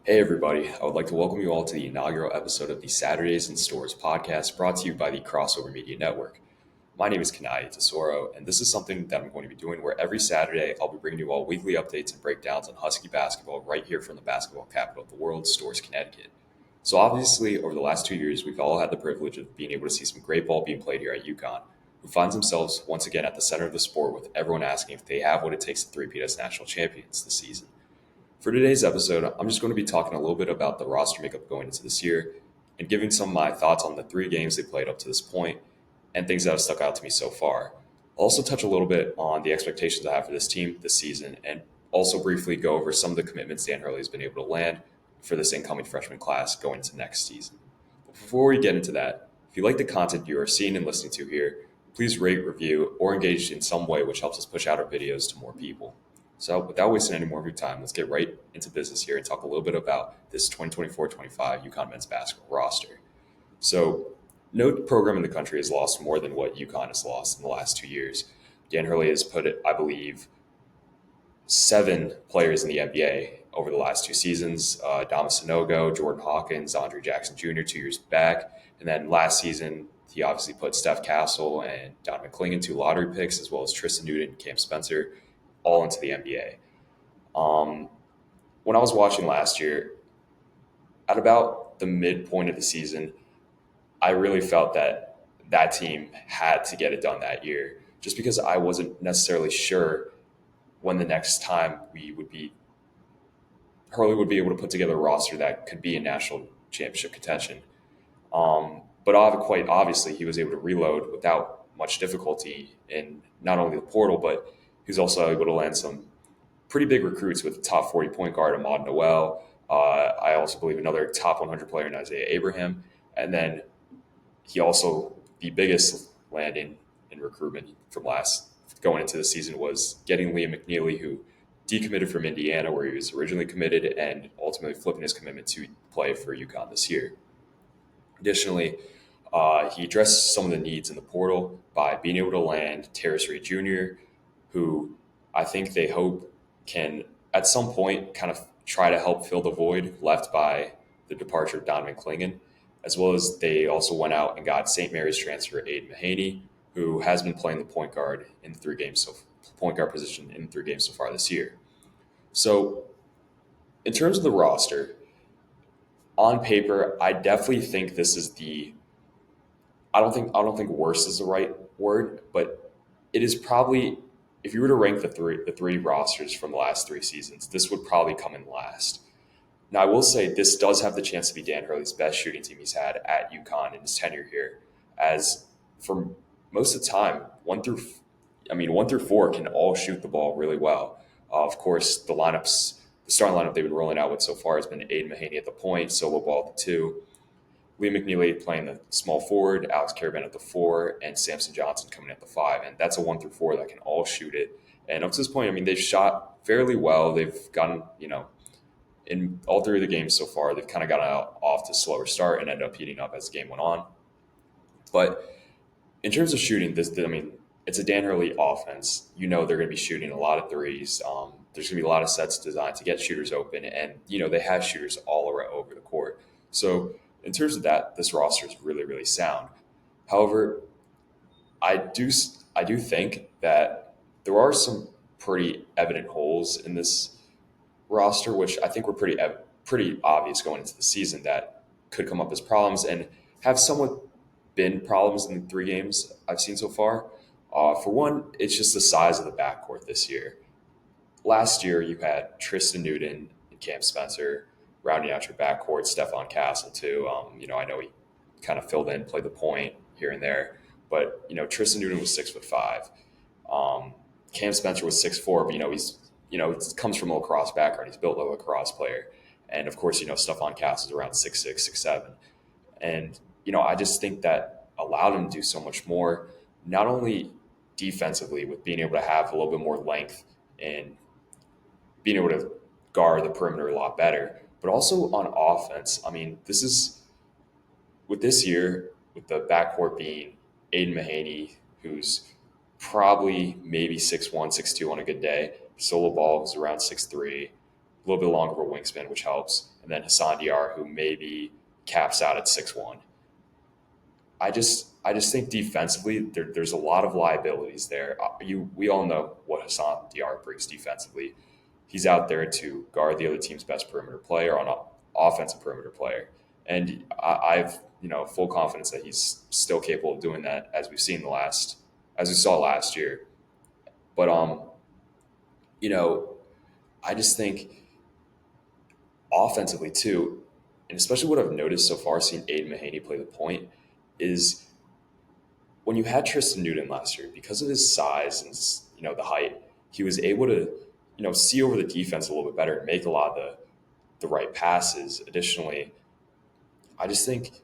Hey everybody, I would like to welcome you all to the inaugural episode of the Saturdays in Storrs podcast brought to you by the Crossover Media Network. My name is Kanaye, and this is something that I'm going to be doing where every Saturday I'll be bringing you all weekly updates and breakdowns on Husky basketball right here from the basketball capital of the world, Storrs, Connecticut. So obviously, over the last 2 years, we've all had the privilege of being able to see some great ball being played here at UConn, who finds themselves once again at the center of the sport with everyone asking if they have what it takes to three-peat as national champions this season. For today's episode, I'm just going to be talking a little bit about the roster makeup going into this year and giving some of my thoughts on the three games they played up to this point and things that have stuck out to me so far. I'll also touch a little bit on the expectations I have for this team this season and also briefly go over some of the commitments Dan Hurley has been able to land for this incoming freshman class going into next season. But before we get into that, if you like the content you are seeing and listening to here, please rate, review, or engage in some way which helps us push out our videos to more people. So without wasting any more of your time, let's get right into business here and talk a little bit about this 2024-25 UConn men's basketball roster. So no program in the country has lost more than what UConn has lost in the last 2 years. Dan Hurley has put, I believe, 7 players in the NBA over the last 2 seasons. Damas Sanogo, Jordan Hawkins, Andre Jackson Jr. 2 years back. And then last season, he obviously put Steph Castle and Donovan Clingan, 2 lottery picks, as well as Tristan Newton and Cam Spencer, all into the NBA. When I was watching last year, at about the midpoint of the season, I really felt that that team had to get it done that year, just because I wasn't necessarily sure when the next time Hurley would be able to put together a roster that could be in national championship contention. But quite obviously, he was able to reload without much difficulty in not only the portal, but he was also able to land some pretty big recruits with the top 40 point guard Ahmad Noel. I also believe another top 100 player in Isaiah Abraham. And then he also, the biggest landing in recruitment from last going into the season was getting Liam McNeely, who decommitted from Indiana, where he was originally committed, and ultimately flipping his commitment to play for UConn this year. Additionally, he addressed some of the needs in the portal by being able to land Terrace Reed Jr., who I think they hope can, at some point, kind of try to help fill the void left by the departure of Donovan Clingan, as well as they also went out and got St. Mary's transfer Aiden Mahaney, who has been playing the point guard position in 3 games so far this year. So, in terms of the roster, on paper, I definitely think this is the. I don't think worst is the right word, but it is probably, if you were to rank the three rosters from the last 3 seasons, this would probably come in last. Now, I will say this does have the chance to be Dan Hurley's best shooting team he's had at UConn in his tenure here, as for most of the time, 1 through 4 can all shoot the ball really well. Of course, the starting lineup they've been rolling out with so far has been Aiden Mahaney at the point, Solo Ball at the 2, Lee McNeely playing the small forward, Alex Caravan at the 4, and Samson Johnson coming at the 5. And that's a 1 through 4 that can all shoot it. And up to this point, they've shot fairly well. They've gotten, in all 3 of the games so far, they've kind of gotten off to a slower start and ended up heating up as the game went on. But in terms of shooting, it's a Dan Hurley offense. They're going to be shooting a lot of threes. There's going to be a lot of sets designed to get shooters open, and they have shooters all over the court. So in terms of that, this roster is really, really sound. However, I do think that there are some pretty evident holes in this roster, which I think were pretty obvious going into the season that could come up as problems and have somewhat been problems in the 3 games I've seen so far. For one, it's just the size of the backcourt this year. Last year, you had Tristan Newton and Cam Spencer rounding out your backcourt, Stephon Castle too. I know he kind of filled in, played the point here and there, but Tristan Newton was 6'5". Cam Spencer was 6'4", but he comes from a lacrosse background. He's built like a lacrosse player, and of course Stephon Castle is around 6'6", 6'7", and I just think that allowed him to do so much more, not only defensively with being able to have a little bit more length and being able to guard the perimeter a lot better, but also on offense. This is with this year, with the backcourt being Aiden Mahaney, who's probably maybe 6'1", 6'2" on a good day. Solo Ball is around 6'3". a little bit longer of a wingspan, which helps. And then Hassan Diar, who maybe caps out at 6'1". I just think defensively there's a lot of liabilities there. We all know what Hassan Diar brings defensively. He's out there to guard the other team's best perimeter player on an offensive perimeter player, and I've full confidence that he's still capable of doing that as we saw last year. But you know, I just think offensively too, and especially what I've noticed so far, seeing Aiden Mahaney play the point, is when you had Tristan Newton last year, because of his size and the height, he was able to see over the defense a little bit better and make a lot of the right passes. Additionally, I just think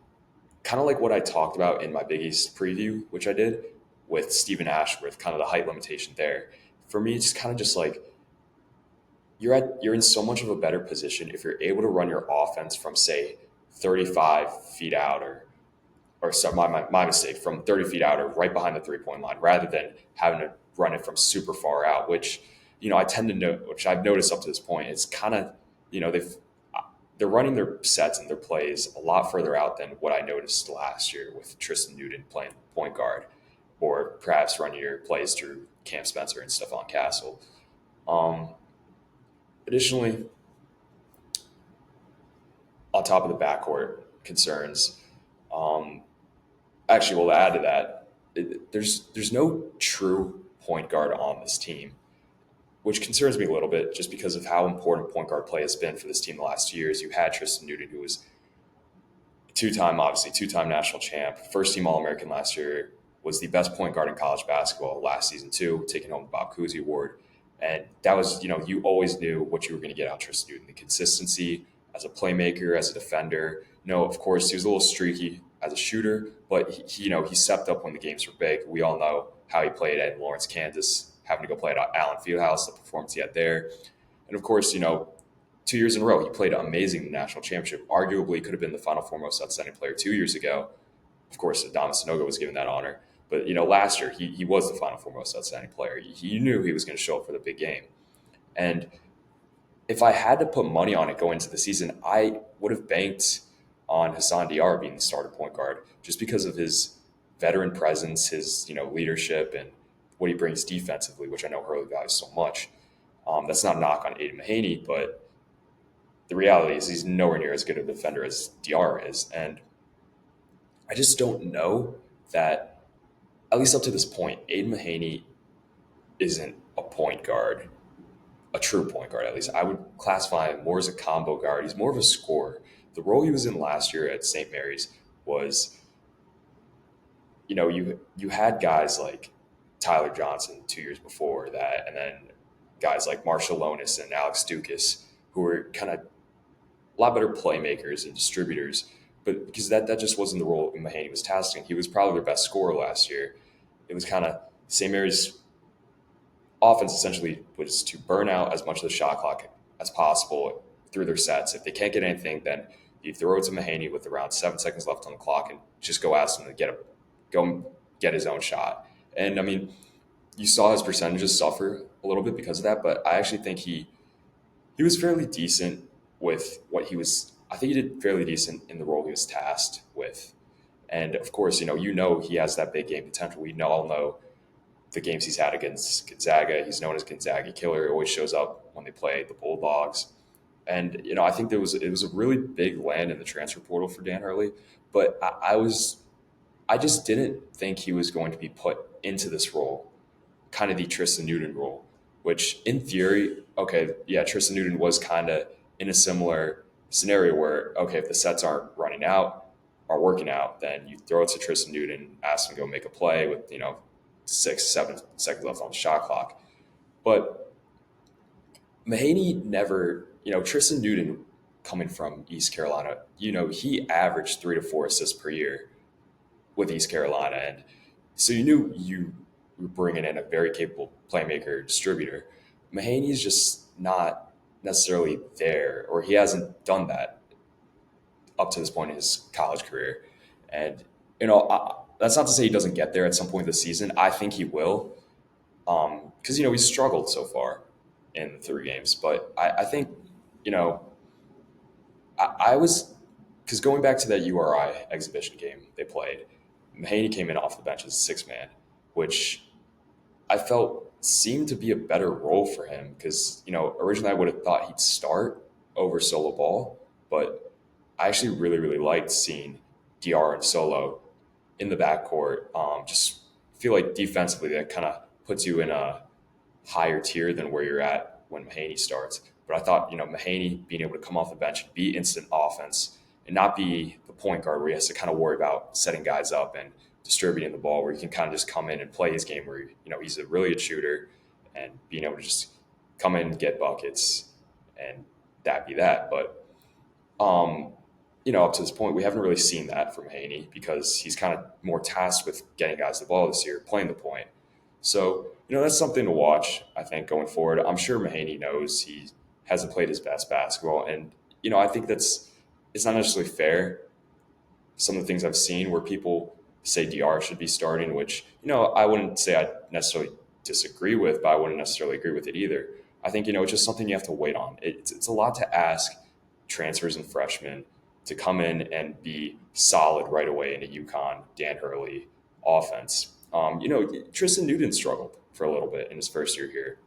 kind of like what I talked about in my Big East preview, which I did with Stephen Ashworth, kind of the height limitation there. For me, it's kind of just like you're in so much of a better position if you're able to run your offense from say 35 feet out or so my mistake, from 30 feet out or right behind the 3-point line, rather than having to run it from super far out, which I tend to know, which I've noticed up to this point. It's kind of they're running their sets and their plays a lot further out than what I noticed last year with Tristan Newton playing point guard, or perhaps running your plays through Cam Spencer and Stephon Castle. Um, Additionally, on top of the backcourt concerns, um, actually, well, to add to that, there's no true point guard on this team, which concerns me a little bit just because of how important point guard play has been for this team the last 2 years. You had Tristan Newton, who was two-time national champ, first team All-American last year, was the best point guard in college basketball last season too, taking home the Bob Cousy Award. And that was, you always knew what you were going to get out of Tristan Newton, the consistency as a playmaker, as a defender. Of course, he was a little streaky as a shooter, but he stepped up when the games were big. We all know how he played at Lawrence, Kansas, having to go play at Allen Fieldhouse, the performance he had there. And of course, 2 years in a row, he played amazing in the national championship. Arguably could have been the Final Four most outstanding player 2 years ago. Of course, Adamas Sanogo was given that honor. But, last year, he was the Final Four most outstanding player. He knew he was going to show up for the big game. And if I had to put money on it going into the season, I would have banked on Hassan Diar being the starter point guard just because of his veteran presence, his, leadership, and what he brings defensively, which I know Hurley values so much. That's not a knock on Aiden Mahaney, but the reality is he's nowhere near as good a defender as Diar is. And I just don't know that, at least up to this point, Aiden Mahaney isn't a point guard, a true point guard at least. I would classify him more as a combo guard. He's more of a scorer. The role he was in last year at St. Mary's was, you had guys like Tyler Johnson 2 years before that, and then guys like Marshall Lonis and Alex Dukas, who were kind of a lot better playmakers and distributors. But because that just wasn't the role Mahaney was tasked in. He was probably their best scorer last year. It was kind of St. Mary's offense essentially was to burn out as much of the shot clock as possible through their sets. If they can't get anything, then you throw it to Mahaney with around 7 seconds left on the clock and just go ask him to go get his own shot. And I mean, you saw his percentages suffer a little bit because of that, but I actually think he was fairly decent with what he was. I think he did fairly decent in the role he was tasked with. And of course, he has that big game potential. We all know the games he's had against Gonzaga. He's known as Gonzaga killer. He always shows up when they play the Bulldogs. And, I think it was a really big land in the transfer portal for Dan Hurley. But I just didn't think he was going to be put into this role, kind of the Tristan Newton role, which in theory, okay, yeah, Tristan Newton was kind of in a similar scenario where, okay, if the sets aren't working out, then you throw it to Tristan Newton, ask him to go make a play with, 6-7 seconds left on the shot clock. But Mahaney never, Tristan Newton coming from East Carolina, he averaged 3 to 4 assists per year with East Carolina. And so you knew you were bringing in a very capable playmaker, distributor. Mahaney's just not necessarily there, or he hasn't done that up to this point in his college career. And, that's not to say he doesn't get there at some point this season. I think he will, because, he's struggled so far in the 3 games. But I think you know, I was, because going back to that URI exhibition game they played, Mahaney came in off the bench as a six man, which I felt seemed to be a better role for him because, originally I would have thought he'd start over Solo Ball, but I actually really, really liked seeing DR and Solo in the backcourt. Just feel like defensively that kind of puts you in a higher tier than where you're at when Mahaney starts. But I thought, Mahaney being able to come off the bench and be instant offense and not be the point guard where he has to kind of worry about setting guys up and distributing the ball, where he can kind of just come in and play his game where, he's a really good shooter and being able to just come in and get buckets and that be that. But, up to this point, we haven't really seen that from Haney because he's kind of more tasked with getting guys the ball this year, playing the point. So, that's something to watch, I think, going forward. I'm sure Mahaney knows he hasn't played his best basketball. And, I think it's not necessarily fair. Some of the things I've seen where people say DR should be starting, which, I wouldn't say I necessarily disagree with, but I wouldn't necessarily agree with it either. I think, it's just something you have to wait on. It's a lot to ask transfers and freshmen to come in and be solid right away in a UConn, Dan Hurley offense. Tristan Newton struggled for a little bit in his first year here.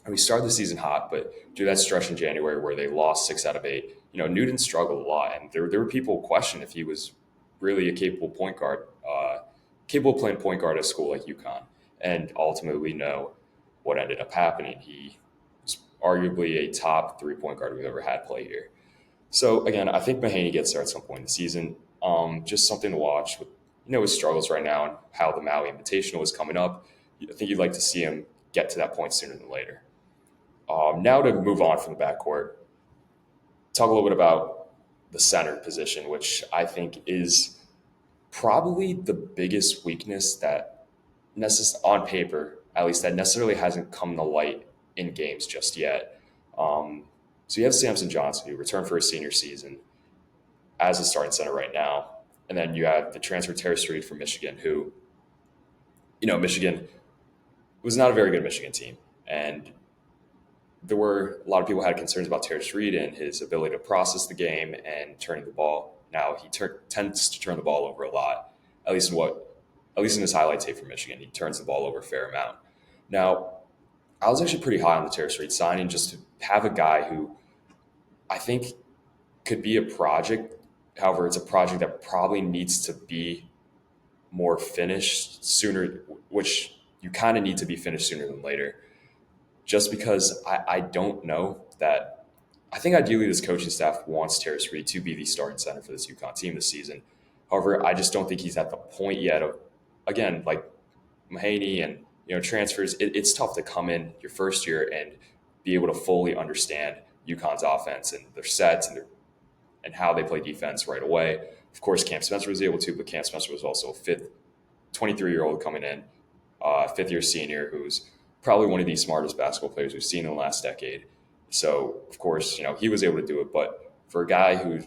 And we started the season hot, but due to that stretch in January where they lost 6 out of 8, Newton struggled a lot. And there were people questioning if he was really a capable point guard, capable of playing point guard at a school like UConn. And ultimately, we know what ended up happening. He was arguably a top 3-point guard we've ever had play here. So again, I think Mahaney gets there at some point in the season. Just something to watch with, his struggles right now and how the Maui Invitational is coming up. I think you'd like to see him get to that point sooner than later. Now to move on from the backcourt, talk a little bit about the center position, which I think is probably the biggest weakness that on paper, at least, that necessarily hasn't come to light in games just yet. So you have Samson Johnson, who returned for his senior season as a starting center right now. And then you have the transfer Terrace Reed from Michigan, who, Michigan was not a very good Michigan team. And there were a lot of people had concerns about Terrace Reed and his ability to process the game and turning the ball. Now he tends to turn the ball over a lot, at least in his highlight tape for Michigan. He turns the ball over a fair amount. Now, I was actually pretty high on the Terrace Reed signing just to have a guy who I think could be a project. However, it's a project that probably needs to be more finished sooner, which you kind of need to be finished sooner than later. Just because I don't know that I think ideally this coaching staff wants Terrace Reed to be the starting center for this UConn team this season. However, I just don't think he's at the point yet of, again, like Mahaney and transfers. It's tough to come in your first year and be able to fully understand UConn's offense and their sets and how they play defense right away. Of course, Cam Spencer was able to, but Cam Spencer was also a 23-year-old coming in, fifth-year senior who's probably one of the smartest basketball players we've seen in the last decade. So, of course, he was able to do it. But for a guy who,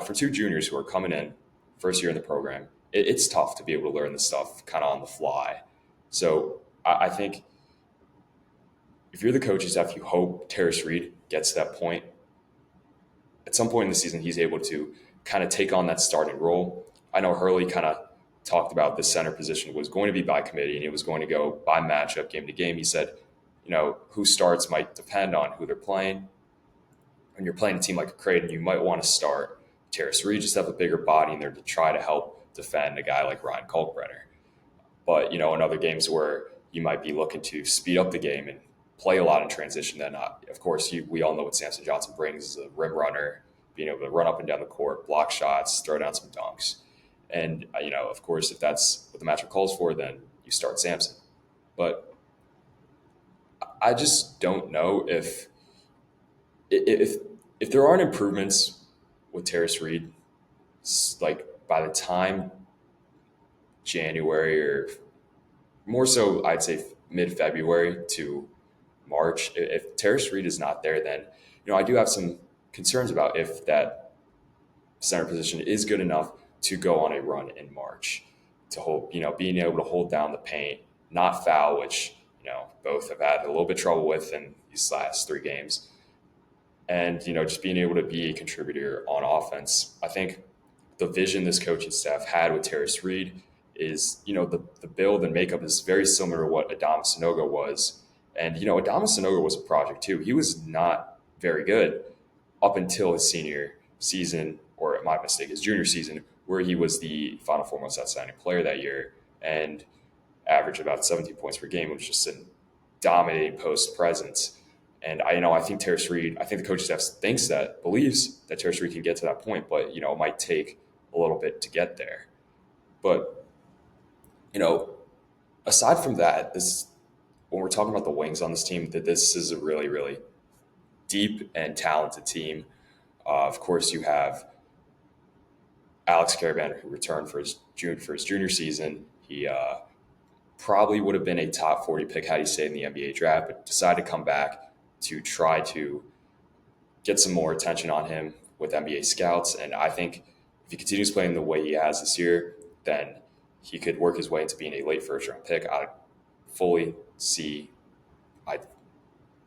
for 2 juniors who are coming in, first year in the program, it's tough to be able to learn this stuff kind of on the fly. So I think if you're the coaching staff, you hope Terrace Reed gets to that point. At some point in the season, he's able to kind of take on that starting role. I know Hurley kind of talked about the center position was going to be by committee and it was going to go by matchup game to game. He said, who starts might depend on who they're playing. When you're playing a team like Creighton, you might want to start Terrace Reed, just have a bigger body in there to try to help defend a guy like Ryan Kalkbrenner. But, in other games where you might be looking to speed up the game and play a lot in transition, then of course, we all know what Samson Johnson brings as a rim runner, being able to run up and down the court, block shots, throw down some dunks. And, of course, if that's what the matchup calls for, then you start Samson. But I just don't know if there aren't improvements with Terrace Reed, like by the time January or more so, I'd say mid-February to March, if Terrace Reed is not there, then, I do have some concerns about if that center position is good enough to go on a run in March to hold, being able to hold down the paint, not foul, which, both have had a little bit of trouble with in these last 3 games. and just being able to be a contributor on offense. I think the vision this coaching staff had with Terrace Reed is the build and makeup is very similar to what Adama Sanogo was. And Adama Sanogo was a project too. He was not very good up until his senior season, or my mistake, his junior season, where he was the Final Four most outstanding player that year and averaged about 17 points per game, which was just a dominating post presence. And I think Terrace Reed, I think the coaching staff believes that Terrace Reed can get to that point, but it might take a little bit to get there. But you know, aside from that, this when we're talking about the wings on this team, that this is a really, really deep and talented team. Of course, you have Alex Caravan, who returned for his junior season. He probably would have been a top 40 pick had he stayed in the NBA draft, but decided to come back to try to get some more attention on him with NBA scouts. And I think if he continues playing the way he has this year, then he could work his way into being a late first round pick. I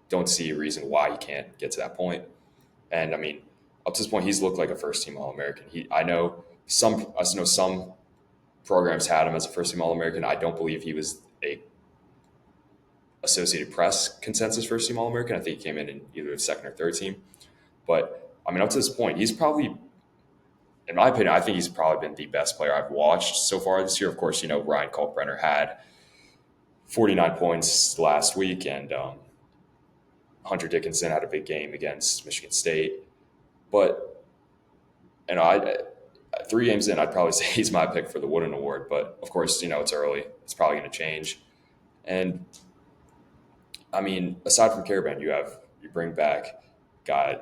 don't see a reason why he can't get to that point. And I mean, up to this point, he's looked like a first team All American. I know some programs had him as a first team All American. I don't believe he was a Associated Press consensus first team All American. I think he came in either the second or third team. But I mean, up to this point, he's probably, in my opinion, I think he's probably been the best player I've watched so far this year. Of course, Ryan Kalkbrenner had 49 points last week, and Hunter Dickinson had a big game against Michigan State. But I 3 games in, I'd probably say he's my pick for the Wooden Award. But of course, it's early; it's probably going to change. And I mean, aside from Caravan, you bring back guys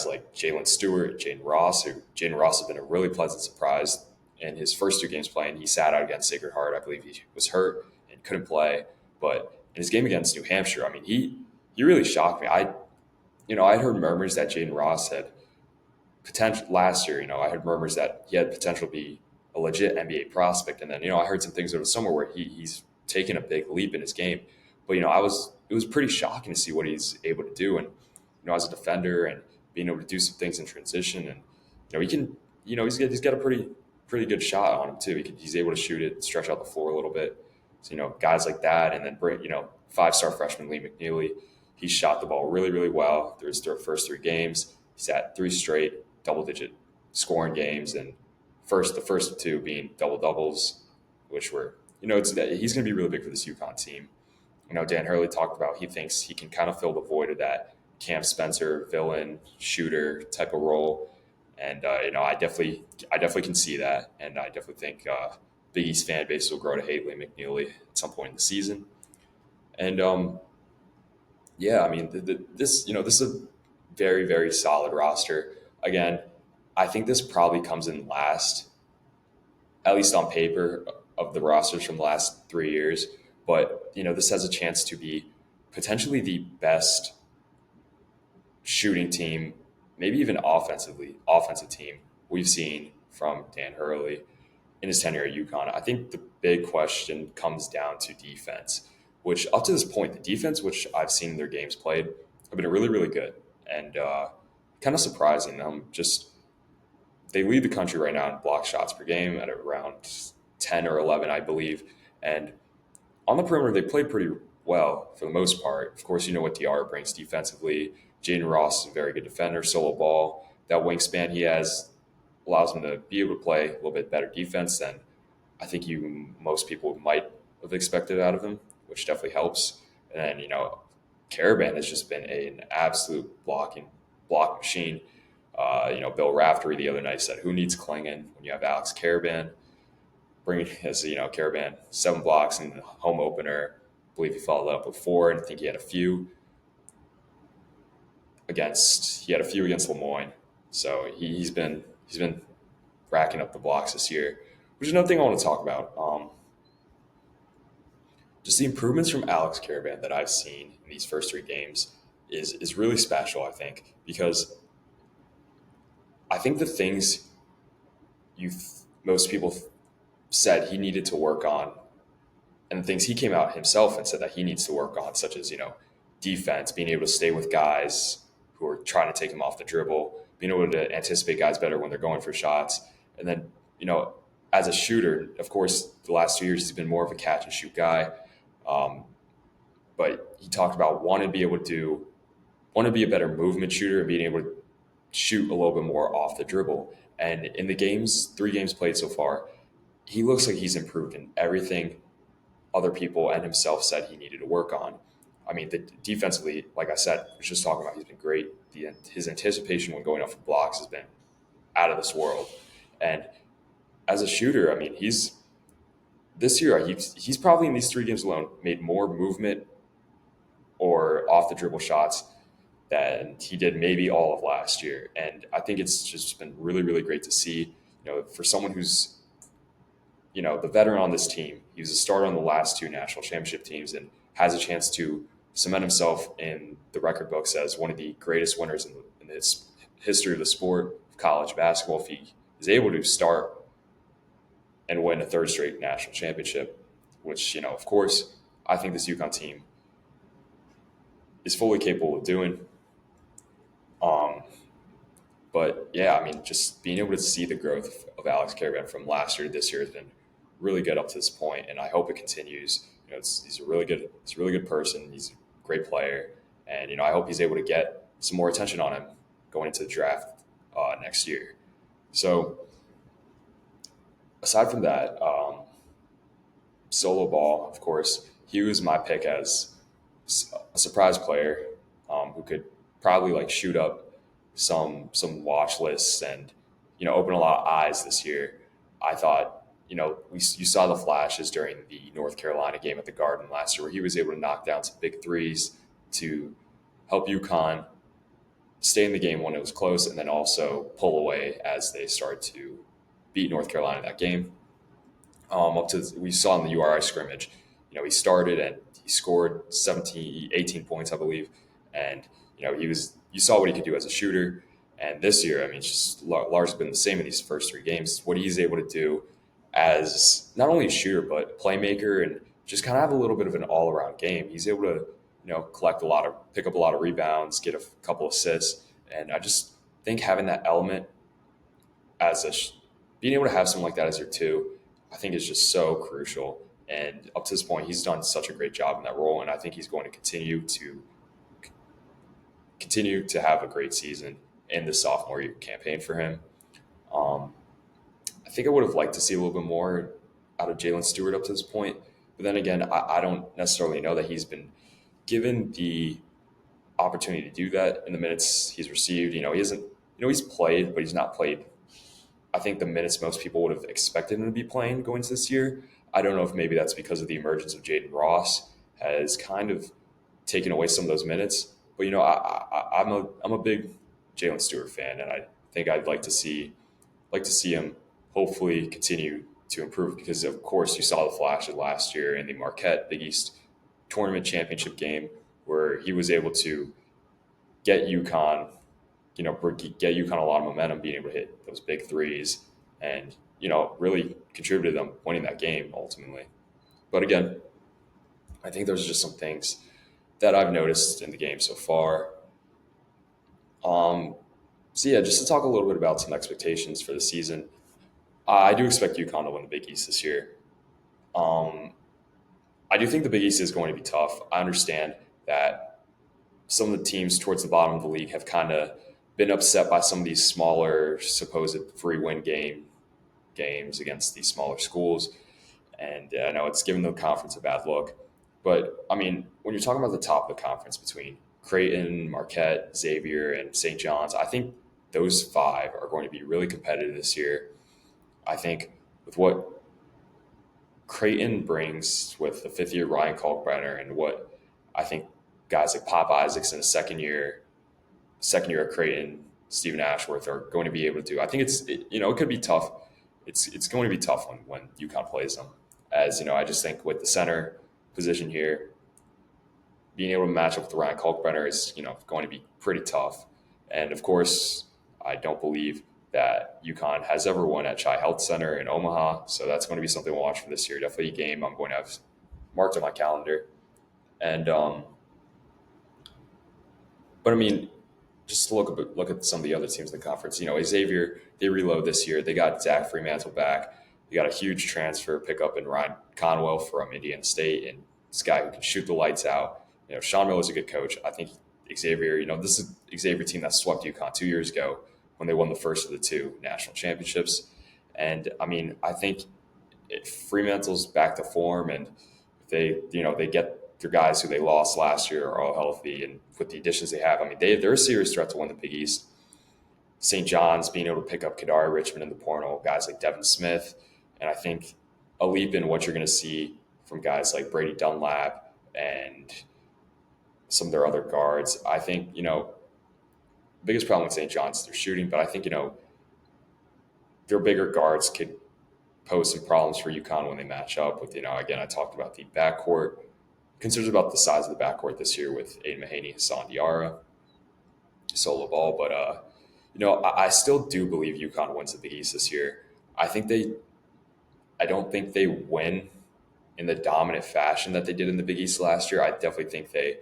like Jalen Stewart, Jaden Ross. Jaden Ross has been a really pleasant surprise in his first 2 games playing. He sat out against Sacred Heart. I believe he was hurt and couldn't play. But in his game against New Hampshire, I mean, he really shocked me. I'd heard murmurs that Jaden Ross had potential last year. I heard murmurs that he had potential to be a legit NBA prospect. And then, I heard some things over the summer where he's taken a big leap in his game. But, it was pretty shocking to see what he's able to do. And, as a defender and being able to do some things in transition. And, he can, he's got a pretty good shot on him too. He's able to shoot it, stretch out the floor a little bit. So, guys like that. And then bring, 5-star freshman Lee McNeely, he shot the ball really, really well through his first 3 games. He's at 3 straight double-digit scoring games, and the first 2 being double-doubles, which were, he's going to be really big for this UConn team. Dan Hurley talked about he thinks he can kind of fill the void of that Cam Spencer villain shooter type of role, and I definitely can see that, and I definitely think Big East fan base will grow to hate Lee McNeely at some point in the season, and yeah, I mean this is a very, very solid roster. Again, I think this probably comes in last, at least on paper, of the rosters from the last 3 years. But, this has a chance to be potentially the best shooting team, maybe even offensive team we've seen from Dan Hurley in his tenure at UConn. I think the big question comes down to defense, which up to this point, the defense, which I've seen in their games played, have been really, really good. And kind of surprising. They lead the country right now in block shots per game at around 10 or 11, I believe. And on the perimeter, they play pretty well for the most part. Of course, what DR brings defensively. Jaden Ross is a very good defender, solo ball. That wingspan he has allows him to be able to play a little bit better defense than I think most people might have expected out of him, which definitely helps. And then, Caravan has just been an absolute block machine. Bill Raftery the other night said, "Who needs clinging when you have Alex Caravan?" Bringing his, Caravan 7 blocks in the home opener. I believe he followed up with 4, and I think he had a few against Lemoyne. So he's been racking up the blocks this year, which is another thing I want to talk about. Just the improvements from Alex Caravan that I've seen in these first 3 games is really special, I think, because I think the things most people said he needed to work on, and the things he came out himself and said that he needs to work on, such as defense, being able to stay with guys who are trying to take him off the dribble, being able to anticipate guys better when they're going for shots. And then, as a shooter, of course, the last 2 years he's been more of a catch and shoot guy. Um, but he talked about want to be a better movement shooter and being able to shoot a little bit more off the dribble. And in the 3 games played so far, he looks like he's improved in everything other people and himself said he needed to work on. I mean, defensively, like I said, I was just talking about, he's been great. His anticipation when going up for blocks has been out of this world. And as a shooter, I mean, this year he's probably in these 3 games alone made more movement or off the dribble shots than he did maybe all of last year. And I think it's just been really, really great to see, for someone who's, the veteran on this team. He was a starter on the last 2 national championship teams and has a chance to cement himself in the record books as one of the greatest winners in the history of the sport of college basketball. If he is able to start and win a 3rd straight national championship, which, of course, I think this UConn team is fully capable of doing. But yeah, I mean, just being able to see the growth of Alex Caravan from last year to this year has been really good up to this point, and I hope it continues. He's a really good person. He's a great player, and I hope he's able to get some more attention on him going into the draft next year. So, aside from that, solo ball, of course, he was my pick as a surprise player who could probably shoot up some watch lists and open a lot of eyes this year. I thought you saw the flashes during the North Carolina game at the Garden last year where he was able to knock down some big threes to help UConn stay in the game when it was close and then also pull away as they started to beat North Carolina in that game. We saw in the URI scrimmage, he started and he scored 18 points, I believe, and you saw what he could do as a shooter. And this year, I mean, it's just Lars been the same in these first 3 games. What he's able to do as not only a shooter but playmaker and just kind of have a little bit of an all-around game. He's able to pick up a lot of rebounds, get a couple assists, and I just think having that element being able to have someone like that as your 2, I think is just so crucial. And up to this point, he's done such a great job in that role, and I think he's going to continue to have a great season in the sophomore year campaign for him. I think I would have liked to see a little bit more out of Jalen Stewart up to this point, but then again, I don't necessarily know that he's been given the opportunity to do that in the minutes he's received. He hasn't. He's played, but he's not played. I think the minutes most people would have expected him to be playing going into this year. I don't know if maybe that's because of the emergence of Jaden Ross has kind of taken away some of those minutes. But I'm a big Jalen Stewart fan, and I think I'd like to see him hopefully continue to improve because of course you saw the flashes last year in the Marquette Big East tournament championship game where he was able to get UConn, get UConn a lot of momentum, being able to hit those big threes, and really contributed to them winning that game ultimately. But again, I think there's just some things that I've noticed in the game so far. So yeah, just to talk a little bit about some expectations for the season. I do expect UConn to win the Big East this year. I do think the Big East is going to be tough. I understand that some of the teams towards the bottom of the league have kind of been upset by some of these smaller supposed free win games against these smaller schools. And I know it's given the conference a bad look. But, I mean, when you're talking about the top of the conference between Creighton, Marquette, Xavier, and St. John's, I think those 5 are going to be really competitive this year. I think with what Creighton brings with the 5th-year Ryan Kalkbrenner and what I think guys like Pop Isaacs in the second year at Creighton, Stephen Ashworth are going to be able to do. I think it could be tough. It's going to be tough when UConn plays them. As I just think with the center position here, being able to match up with Ryan Kalkbrenner is going to be pretty tough. And of course, I don't believe that UConn has ever won at Chi Health Center in Omaha, so that's going to be something we'll watch for this year. Definitely a game I'm going to have marked on my calendar. And but I mean, just look at some of the other teams in the conference. Xavier, they reload this year. They got Zach Fremantle back. They got a huge transfer pickup in Ryan Conwell from Indiana State, and this guy who can shoot the lights out. Sean Miller's a good coach. I think Xavier, this is Xavier team that swept UConn 2 years ago when they won the first of the two national championships. And I mean, I think if Fremantle's back to form, and if they get their guys who they lost last year are all healthy, and with the additions they have, I mean, they're a serious threat to win the Big East. St. John's being able to pick up Kanaye Richmond in the portal, guys like Devin Smith, and I think a leap in what you're going to see from guys like Brady Dunlap and some of their other guards. I think, biggest problem with St. John's is their shooting, but I think, their bigger guards could pose some problems for UConn when they match up with, again, I talked about the backcourt, concerns about the size of the backcourt this year with Aiden Mahaney, Hassan Diarra, Solo Ball, but, I still do believe UConn wins the Big East this year. I don't think they win in the dominant fashion that they did in the Big East last year. I definitely think they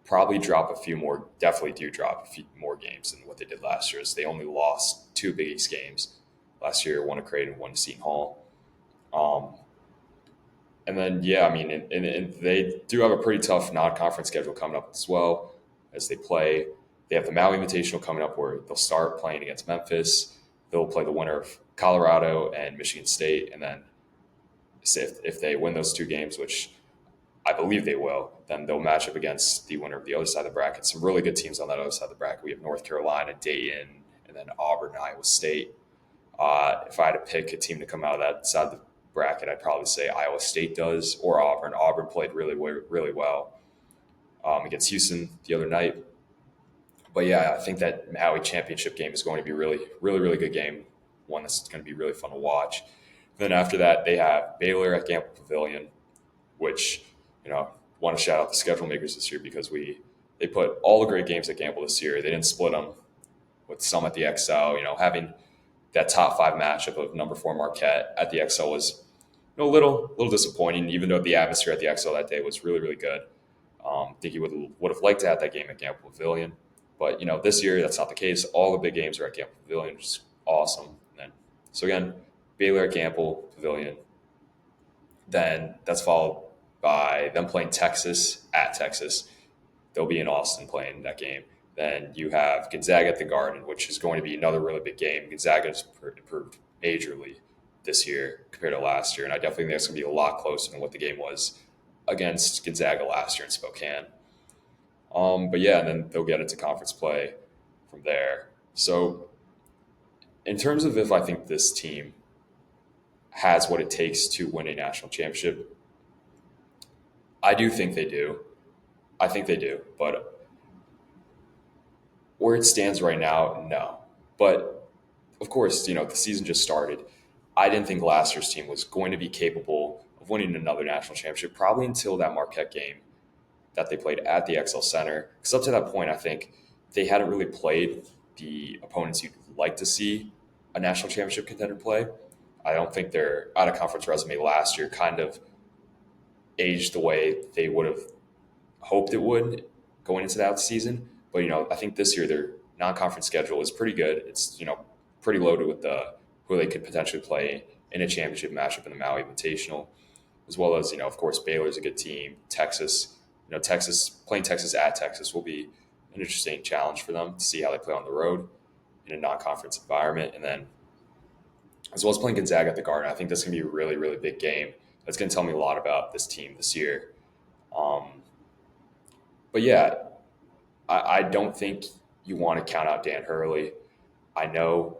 probably drop a few more games than what they did last year. As they only lost 2 Big East games last year, one to Creighton, one to Seton Hall. And then, and they do have a pretty tough non-conference schedule coming up as well as they play. They have the Maui Invitational coming up where they'll start playing against Memphis. They'll play the winner of Colorado and Michigan State, and then if they win those 2 games, which I believe they will, then they'll match up against the winner of the other side of the bracket. Some really good teams on that other side of the bracket. We have North Carolina, Dayton, and then Auburn, Iowa State. If I had to pick a team to come out of that side of the bracket, I'd probably say Iowa State does, or Auburn. Auburn played really well against Houston the other night. But yeah, I think that Maui championship game is going to be really, really, really good game. One that's going to be really fun to watch. Then after that, they have Baylor at Gamble Pavilion, which, want to shout out the schedule makers this year because they put all the great games at Gamble this year. They didn't split them with some at the XL. Having that top 5 matchup of number 4 Marquette at the XL was a little disappointing, even though the atmosphere at the XL that day was really, really good. I think you would have liked to have that game at Gamble Pavilion. But, this year that's not the case. All the big games are at Gamble Pavilion, which is awesome. So again, Baylor at Gamble Pavilion. Then that's followed by them playing Texas at Texas. They'll be in Austin playing that game. Then you have Gonzaga at the Garden, which is going to be another really big game. Gonzaga has improved majorly this year compared to last year, and I definitely think that's going to be a lot closer than what the game was against Gonzaga last year in Spokane. And then they'll get into conference play from there. So in terms of if I think this team has what it takes to win a national championship, I do think they do. I think they do. But where it stands right now, no. But of course, the season just started. I didn't think last year's team was going to be capable of winning another national championship, probably until that Marquette game that they played at the XL Center. Because up to that point, I think they hadn't really played the opponents you'd like to see a national championship contender play. I don't think their out-of-conference resume last year kind of aged the way they would have hoped it would going into that season. But, I think this year their non-conference schedule is pretty good. It's, pretty loaded with who they could potentially play in a championship matchup in the Maui Invitational, as well as, of course, Baylor's a good team. Texas, playing Texas at Texas will be an interesting challenge for them to see how they play on the road in a non-conference environment. And then as well as playing Gonzaga at the Garden, I think that's going to be a really, really big game. That's going to tell me a lot about this team this year. I don't think you want to count out Dan Hurley. I know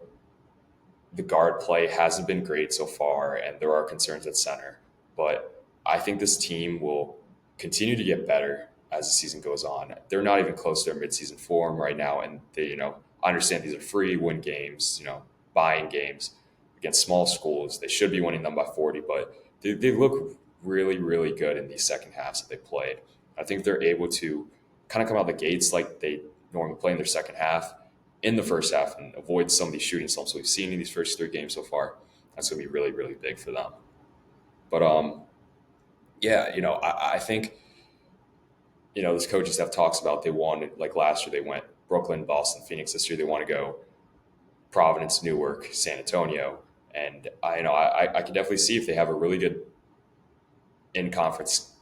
the guard play hasn't been great so far, and there are concerns at center. But I think this team will continue to get better as the season goes on. They're not even close to their midseason form right now, and they, I understand these are free win games, buying games against small schools. They should be winning them by 40, but they look really, really good in these second halves that they played. I think they're able to kind of come out the gates like they normally play in their second half in the first half and avoid some of these shooting slumps we've seen in these first 3 games so far. That's going to be really, really big for them. But, I think, this coaching staff talks about they won, like last year they went Brooklyn, Boston, Phoenix this year. They want to go Providence, Newark, San Antonio. And I can definitely see if they have a really good in conference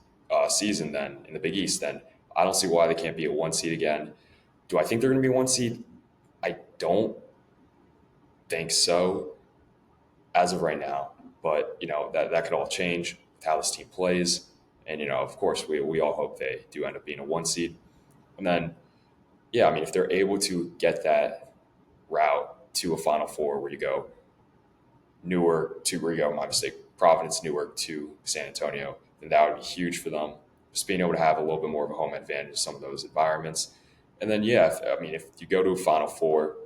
season then in the Big East, then I don't see why they can't be a one seed again. Do I think they're going to be one seed? I don't think so as of right now, but that could all change with how this team plays. And of course, we all hope they do end up being a one seed. And then, yeah, I mean, if they're able to get that route to a Final Four where you go Newark to where you go, my mistake, Providence, Newark to San Antonio, then that would be huge for them. Just being able to have a little bit more of a home advantage in some of those environments. And then, yeah, if you go to a Final Four,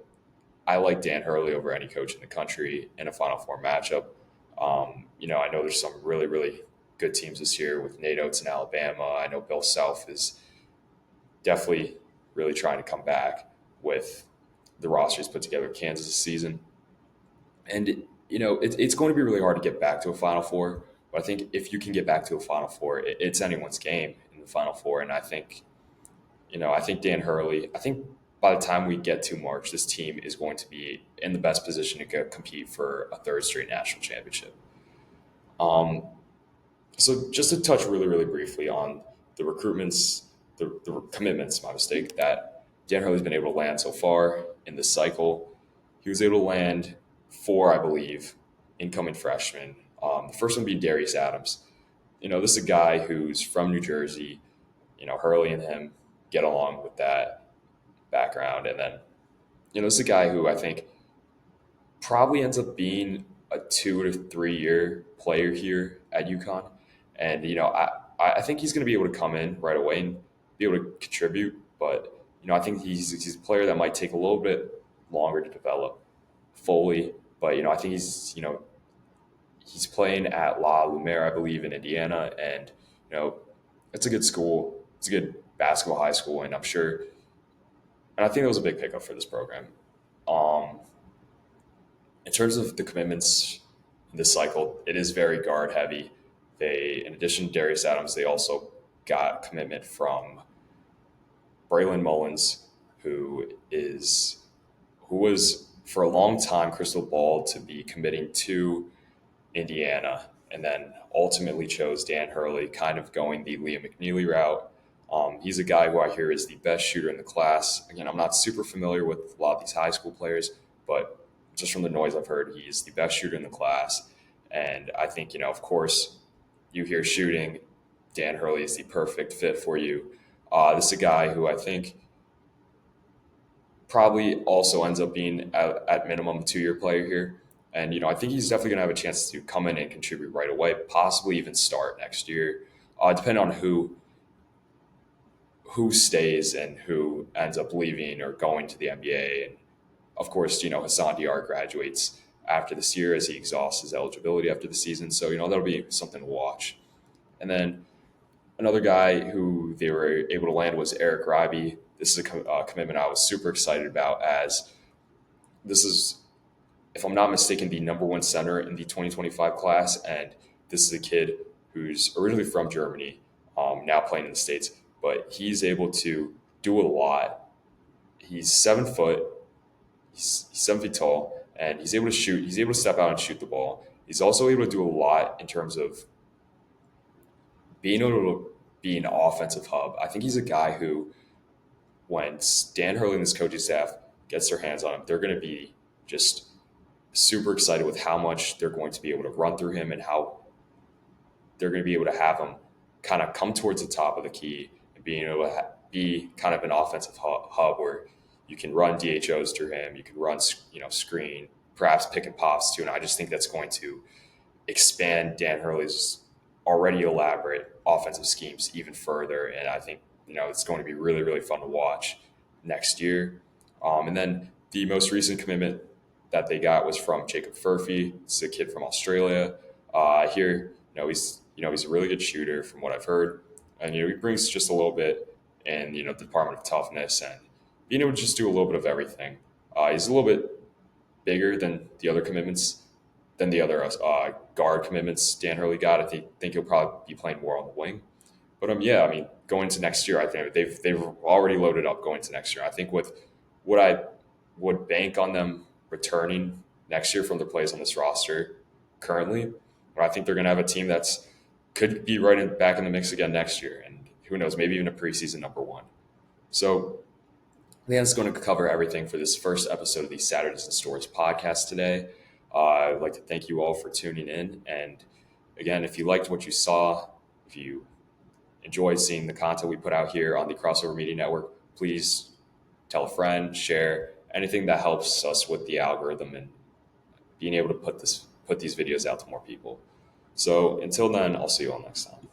I like Dan Hurley over any coach in the country in a Final Four matchup. I know there's some really, really good teams this year with Nate Oates in Alabama. I know Bill Self is definitely really trying to come back with the roster he's put together with Kansas this season. And, it's going to be really hard to get back to a Final Four. But I think if you can get back to a Final Four, it's anyone's game in the Final Four. And I think Dan Hurley, I think by the time we get to March, this team is going to be in the best position to compete for a third straight national championship. So just to touch really, really briefly on the recruitments, the commitments, my mistake, that Dan Hurley's been able to land so far in this cycle. He was able to land 4, I believe, incoming freshmen. The first one being Darius Adams. This is a guy who's from New Jersey. Hurley and him get along with that background. And then, this is a guy who I think probably ends up being a 2 to 3 year player here at UConn. And, I think he's going to be able to come in right away and be able to contribute. But, I think he's a player that might take a little bit longer to develop fully. But, I think he's playing at La Lumiere, I believe, in Indiana. And, it's a good school. It's a good basketball high school. And I'm sure, and I think that was a big pickup for this program. In terms of the commitments in this cycle, it is very guard heavy. In addition to Darius Adams, they also got commitment from Braylon Mullins, who was for a long time crystal ball to be committing to Indiana, and then ultimately chose Dan Hurley, kind of going the Liam McNeely route. He's a guy who I hear is the best shooter in the class. Again, I'm not super familiar with a lot of these high school players, but just from the noise I've heard, he's the best shooter in the class. And I think, of course, you hear shooting, Dan Hurley is the perfect fit for you. This is a guy who I think probably also ends up being at minimum a 2 year player here. And, I think he's definitely going to have a chance to come in and contribute right away, possibly even start next year, depending on who stays and who ends up leaving or going to the NBA. And of course, Hassan Diarra graduates after this year as he exhausts his eligibility after the season. So, that'll be something to watch. And then another guy who they were able to land was Eric Ryby. This is a commitment I was super excited about, as this is, if I'm not mistaken, the number 1 center in the 2025 class. And this is a kid who's originally from Germany, now playing in the States, but he's able to do a lot. He's 7 foot, he's 7 feet tall, and he's able to shoot. He's able to step out and shoot the ball. He's also able to do a lot in terms of being able to be an offensive hub. I think he's a guy who, when Dan Hurley and his coaching staff gets their hands on him, they're going to be just super excited with how much they're going to be able to run through him and how they're going to be able to have him kind of come towards the top of the key and being able to be kind of an offensive hub where you can run DHOs through him, you can run, screen, perhaps pick and pops too. And I just think that's going to expand Dan Hurley's already elaborate offensive schemes even further. And I think, it's going to be really, really fun to watch next year. And then the most recent commitment that they got was from Jacob Furphy. This is a kid from Australia. I hear, he's a really good shooter from what I've heard. And, he brings just a little bit in, the Department of Toughness and being able to just do a little bit of everything. He's a little bit bigger than the other commitments, than the other guard commitments Dan Hurley got. I think he'll probably be playing more on the wing. But, going into next year, I think they've already loaded up going to next year. I think with What I would bank on them returning next year from their plays on this roster currently, or I think they're going to have a team that's could be back in the mix again next year, and who knows, maybe even a preseason number one. So I think that's going to cover everything for this first episode of the Saturdays in Storrs podcast today. I'd like to thank you all for tuning in. And again, if you liked what you saw, if you enjoyed seeing the content we put out here on the Crossover Media Network, please tell a friend, share anything that helps us with the algorithm and being able to put these videos out to more people. So until then, I'll see you all next time.